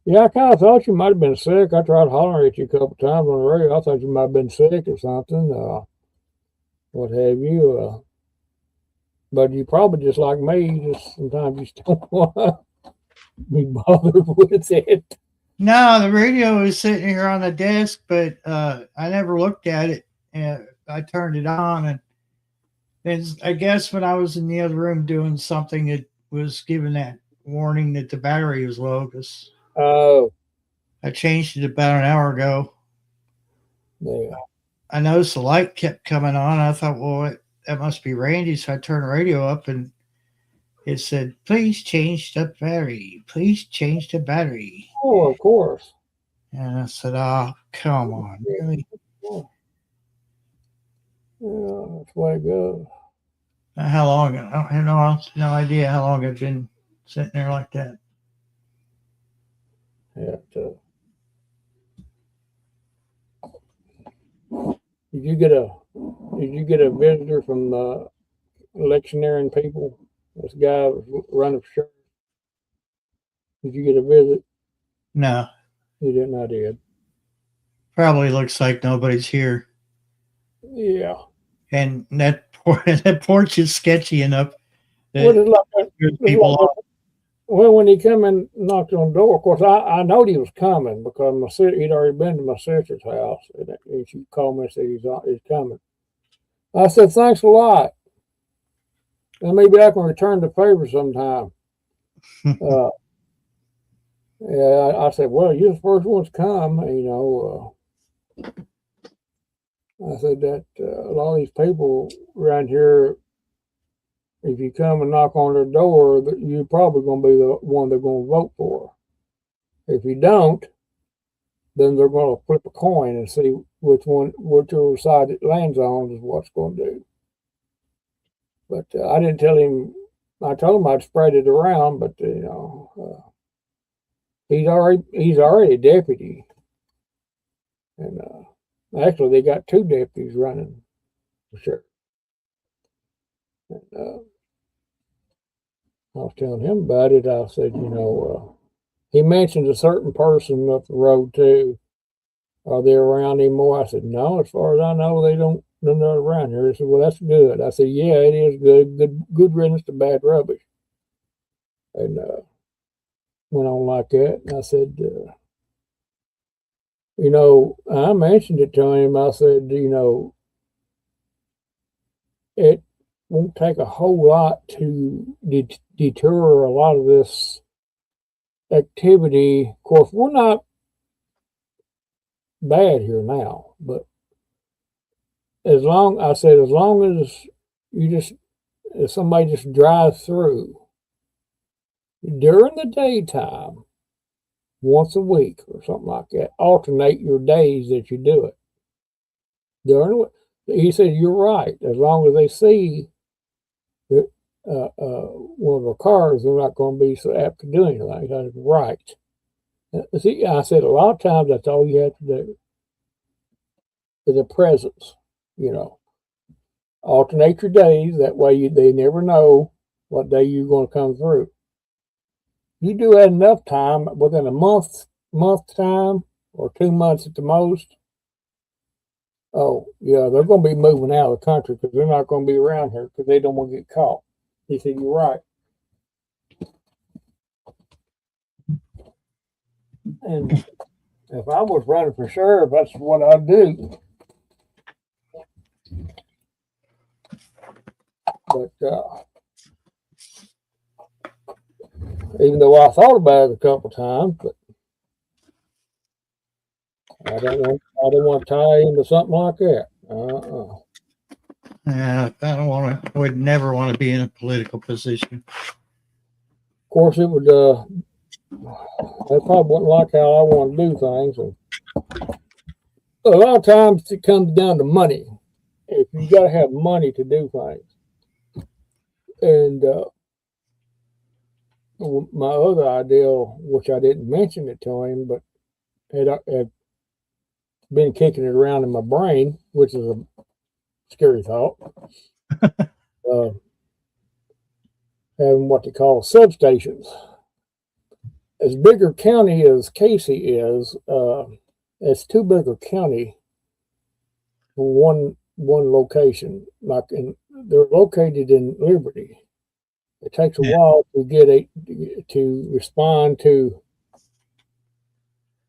Yeah, I kind of thought you might have been sick. I tried hollering at you a couple times on the radio. I thought you might have been sick or something. What have you? But you probably just like me. Just sometimes you just don't want to be bothered with it. No, the radio is sitting here on the desk, but I never looked at it. And I turned it on, and I guess when I was in the other room doing something, it was giving that warning that the battery was low. Because I changed it about an hour ago. Yeah. I noticed the light kept coming on. I thought, well, that must be Randy. So I turned the radio up and it said, please change the battery. Please change the battery. Oh, of course. And I said, oh, come on. Really? Yeah, that's the way it goes. How long? I have no idea how long I've been sitting there like that. Yeah. Did you get a visitor from the electioneering people? This guy was running for sheriff. Did you get a visit? No. You didn't. I did. Probably looks like nobody's here. Yeah. And that porch is sketchy enough that well, when he come and knocked on the door, of course, I knowed he was coming because he'd already been to my sister's house, and she called me and said he's coming. I said, thanks a lot. And maybe I can return the favor sometime. Yeah, I said, well, you're the first one to come, I said that a lot of these people around here, if you come and knock on their door, you're probably going to be the one they're going to vote for. If you don't, then they're going to flip a coin and see whichever side it lands on is what's going to do. But I didn't tell him. I told him I'd spread it around, but he's already a deputy, and actually they got 2 deputies running for sure. And, I was telling him about it. I said, he mentioned a certain person up the road too. Are they around anymore? I said, no, as far as I know, they're not around here. He said, well, that's good. I said, yeah, it is good riddance to bad rubbish. And went on like that. And I said, I mentioned it to him. I said, it won't take a whole lot to deter a lot of this activity. Of course, we're not bad here now, but as long as if somebody just drives through during the daytime once a week or something like that, alternate your days that you do it. He said, you're right. As long as they see that one of the cars, they're not going to be so apt to do anything. I said, right. See, I said, a lot of times that's all you have to do. Is a presence, alternate your days. That way they never know what day you're going to come through. You do that enough time, within a month time, or 2 months at the most. Oh, yeah, they're going to be moving out of the country because they're not going to be around here because they don't want to get caught. He said, you're right. And if I was running for sheriff, that's what I'd do. But even though I thought about it a couple of times, but I don't want to tie into something like that. Yeah, I would never want to be in a political position. Of course, it would. That probably wouldn't like how I want to do things. And a lot of times it comes down to money. If you got to have money to do things, and my other ideal, which I didn't mention it to him, but had been kicking it around in my brain, which is a scary thought. Having what they call substations. As big a county as Casey is, it's too big a county for one location. They're located in Liberty. It takes a while to respond to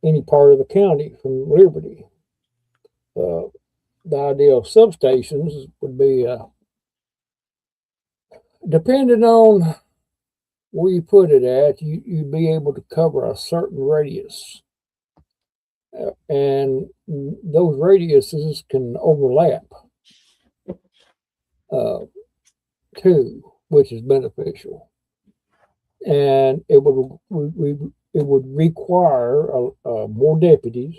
any part of the county from Liberty. The idea of substations would be depending on where you put it at, you'd be able to cover a certain radius. And those radiuses can overlap. too, which is beneficial. And it would require more deputies,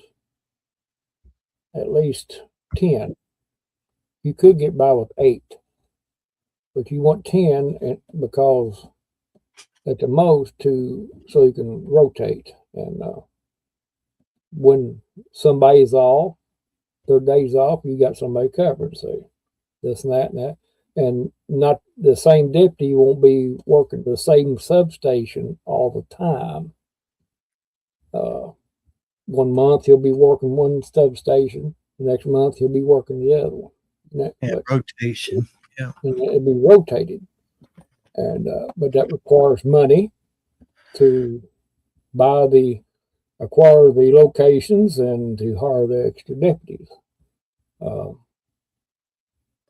at least 10. You could get by with 8, but you want 10 because at the most so you can rotate. And when somebody's off, their days off, you got somebody covered. So this and that and that. And not the same deputy won't be working the same substation all the time. 1 month he'll be working one substation. The next month he'll be working the other one. Rotation. Yeah, and it'll be rotated. And but that requires money to acquire the locations and to hire the extra deputies.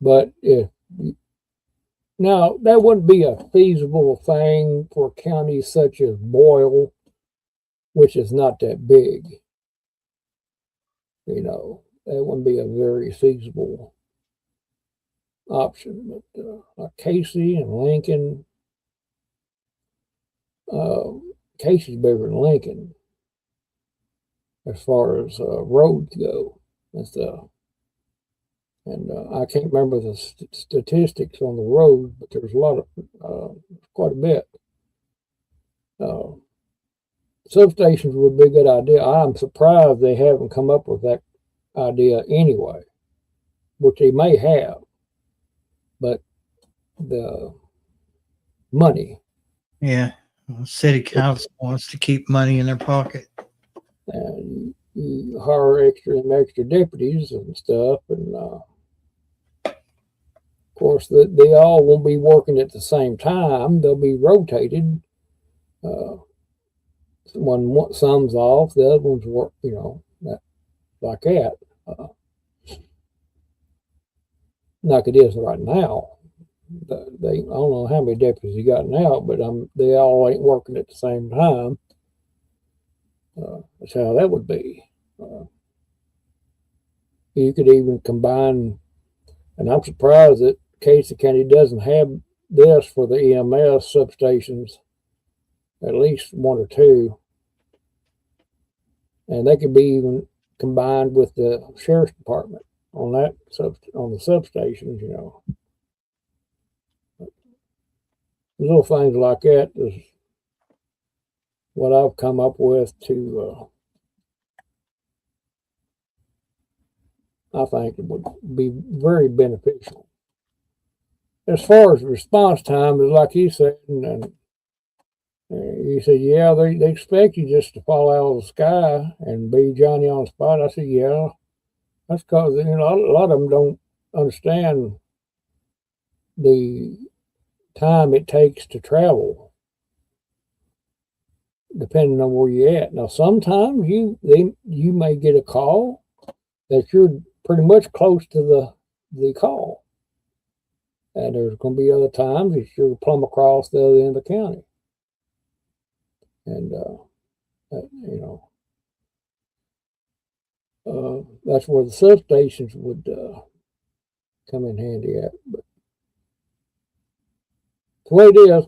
But now that wouldn't be a feasible thing for counties such as Boyle, which is not that big. That wouldn't be a very feasible option. But like Casey and Lincoln, Casey's bigger than Lincoln as far as roads go and stuff. And I can't remember the statistics on the road, but there's quite a bit. Substations would be a good idea. I'm surprised they haven't come up with that idea anyway, which they may have, but the money. Yeah, city council wants to keep money in their pocket. And you hire extra deputies and stuff, and of course they all won't be working at the same time. They'll be rotated. When some's off, the other ones work. Like that. Like it is right now. I don't know how many deputies you got now, but they all ain't working at the same time. That's how that would be. You could even combine, and I'm surprised that Casey County doesn't have this for the EMS substations, at least 1 or 2. And they could be even combined with the sheriff's department on the substations, Little things like that is what I've come up with to I think it would be very beneficial. As far as response time, is like you said, and you said, yeah, they expect you just to fall out of the sky and be Johnny on the spot. I said, yeah, that's because a lot of them don't understand the time it takes to travel, depending on where you're at. Now, sometimes you may get a call that you're pretty much close to the call, and there's going to be other times that you're plumb across the other end of the county, and that's where the substations would come in handy at. But the way it is,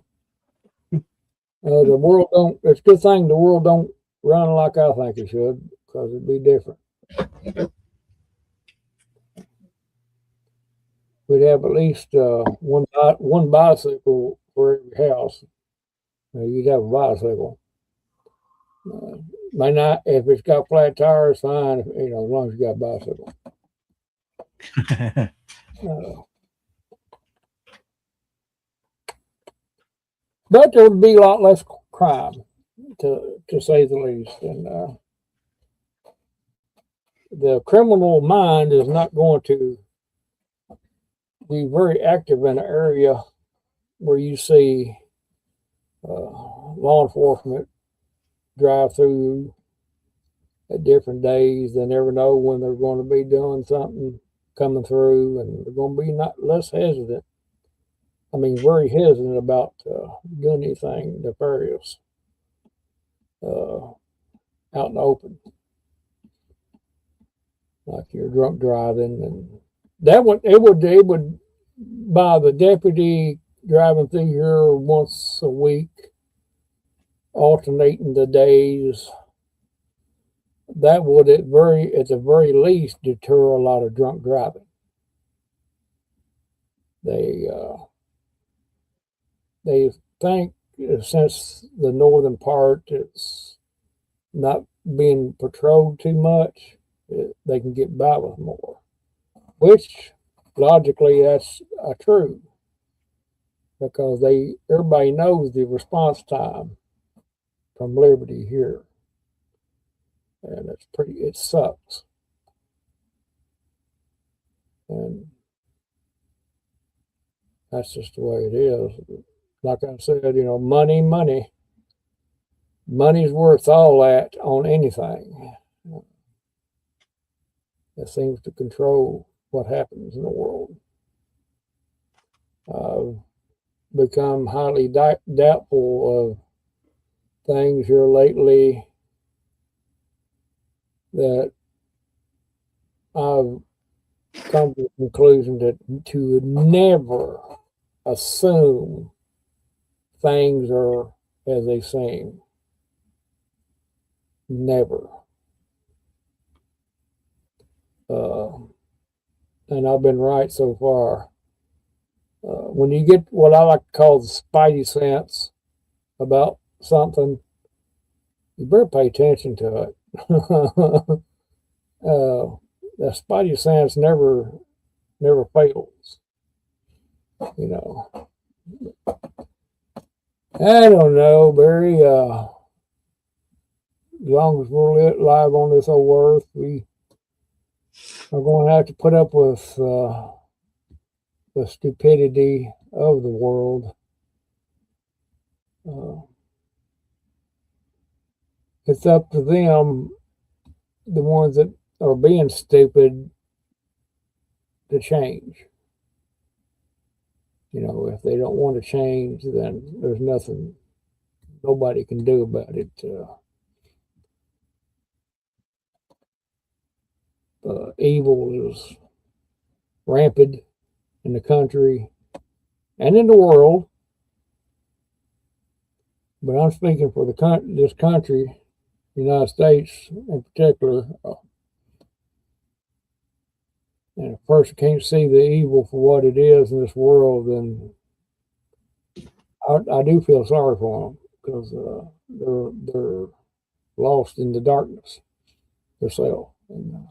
the world don't. It's a good thing the world don't run like I think it should, because it'd be different. We'd have at least one bicycle for every house. You'd have a bicycle. May not, if it's got flat tires, fine. As long as you got a bicycle. But there would be a lot less crime, to say the least. And the criminal mind is not going to be very active in an area where you see law enforcement drive through at different days. They never know when they're going to be doing something coming through, and they're going to be less hesitant. I mean, very hesitant about doing anything nefarious out in the open, like you're drunk driving, and that would by the deputy driving through here once a week, alternating the days, that would at the very least deter a lot of drunk driving. They think since the northern part is not being patrolled too much, they can get by with more, which logically that's true, because everybody knows the response time from Liberty here, and it sucks. And that's just the way it is. Like I said, money's worth all that on anything. It seems to control what happens in the world. Become highly doubtful of things here lately that I've come to the conclusion that to never assume things are as they seem. Never. And I've been right so far. When you get what I like to call the spidey sense about something, you better pay attention to it. The spidey sense never fails. I don't know, Barry. As long as we're live on this old earth, we are going to have to put up with the stupidity of the world. It's up to them, the ones that are being stupid, to change. If they don't want to change, then there's nothing nobody can do about it. Evil is rampant in the country and in the world, but I'm speaking for this country, the United States in particular. And if a person can't see the evil for what it is in this world, then I do feel sorry for them, because they're lost in the darkness themselves. And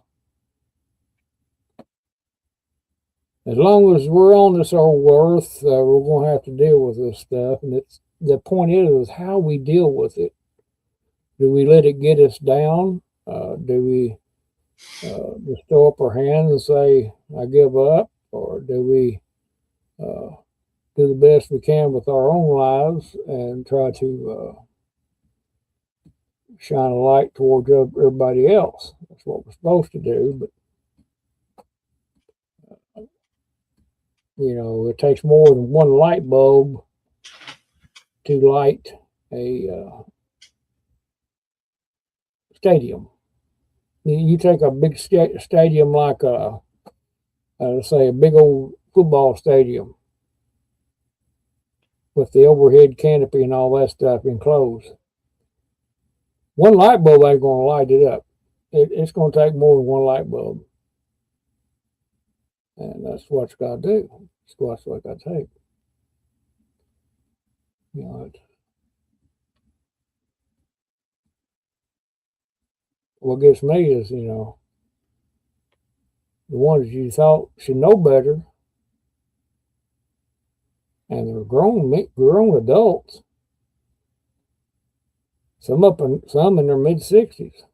as long as we're on this old earth, we're going to have to deal with this stuff. And the point is how we deal with it. Do we let it get us down? Do we just throw up our hands and say, I give up? Or do we do the best we can with our own lives and try to shine a light towards everybody else? That's what we're supposed to do. But it takes more than one light bulb to light a stadium. You take a big stadium like let's say a big old football stadium with the overhead canopy and all that stuff enclosed. One light bulb ain't going to light it up. It's going to take more than one light bulb. And that's what it's got to do. That's what it's got to take. What gets me is, the ones you thought should know better, and they're grown adults. Some in their mid-60s.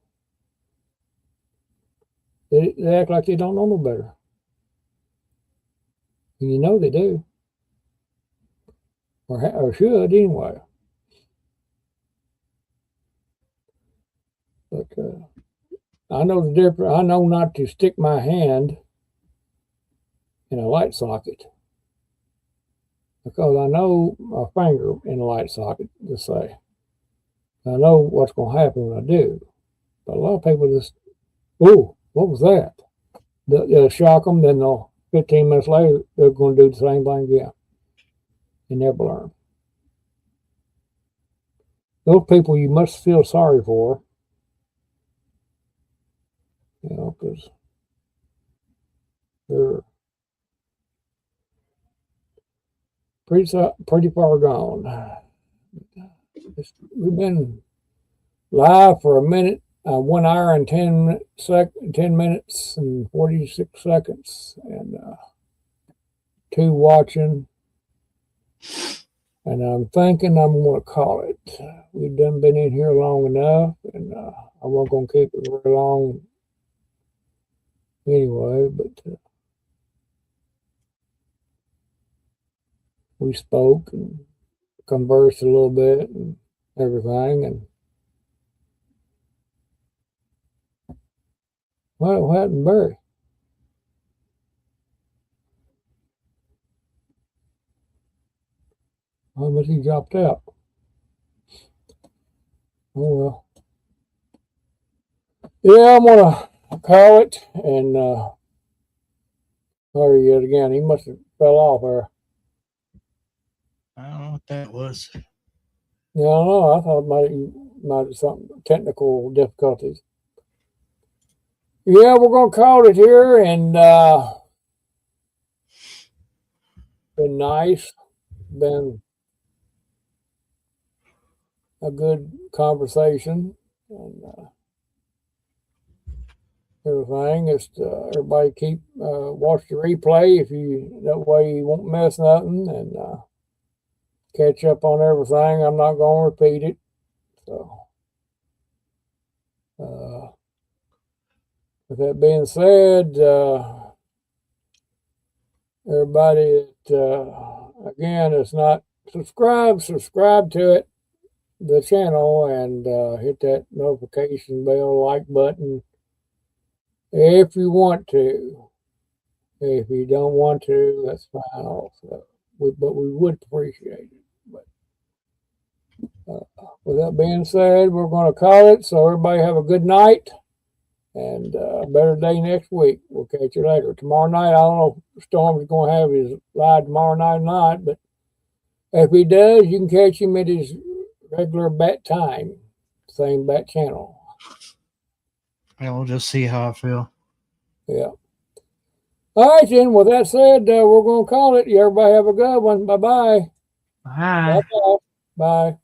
They act like they don't know no better. And they do. Or should anyway. But I know the difference. I know not to stick my hand in a light socket, because I know my finger in a light socket, to say. I know what's going to happen when I do. But a lot of people just, ooh, what was that? They'll shock them, then they'll 15 minutes later, they're going to do the same thing again. You never learn. Those people you must feel sorry for, you know, because they're pretty far gone. We've been live for a minute, 1 hour and 10 minutes and 46 seconds, and 2 watching. And I'm thinking I'm going to call it. We've done been in here long enough, and I wasn't going to keep it very long anyway, but we spoke and conversed a little bit and everything. And what happened, Barry? How much he dropped out? Oh well. Yeah, I'm gonna call it and there he is again. He must have fell off there. I don't know what that was. Yeah, I don't know. I thought it might have something technical difficulties. Yeah, we're gonna call it here, and been nice, been a good conversation, and everything. Just everybody keep watch the replay if you that way you won't miss nothing, and catch up on everything. I'm not going to repeat it. So, with that being said, everybody that again is not subscribe to it, the channel, and hit that notification bell, like button if you want to. If you don't want to, that's fine also. But we would appreciate it. But with that being said, we're going to call it. So everybody have a good night and a better day next week. We'll catch you later. Tomorrow night, I don't know if Storm's going to have his live tomorrow night or not, but if he does, you can catch him at his regular bat time, same bat channel. And we'll just see how I feel. Yeah. All right, then. With that said, we're going to call it. Everybody have a good one. Bye-bye. Bye. Bye-bye. Bye.